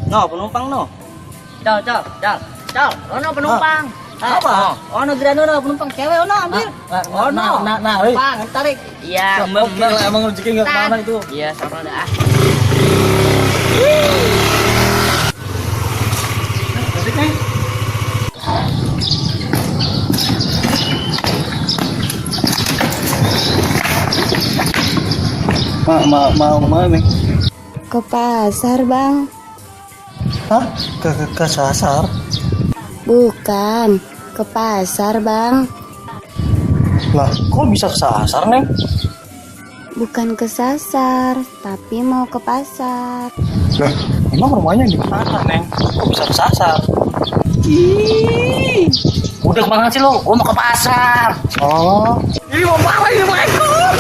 No, penumpang no. Cal, ono penumpang. Apa? Oh, no grano no penumpang cewek no ambil. Oh no. Nah, hei. Bang, tarik. Iya, Oke lah, emang rezeki nggak kemana itu. Iya, sama dah. Asik nih. Mau mana? Ke pasar, Bang. Hah? Ke sasar? Bukan, ke pasar, Bang. Lah, kok bisa ke sasar, Neng? Bukan ke sasar, tapi mau ke pasar. Lah, emang rumahnya di mana, Neng? Kok bisa ke sasar? Udah kemana sih lo? Gua mau ke pasar. Oh, Ini mau apa ini mau ekor?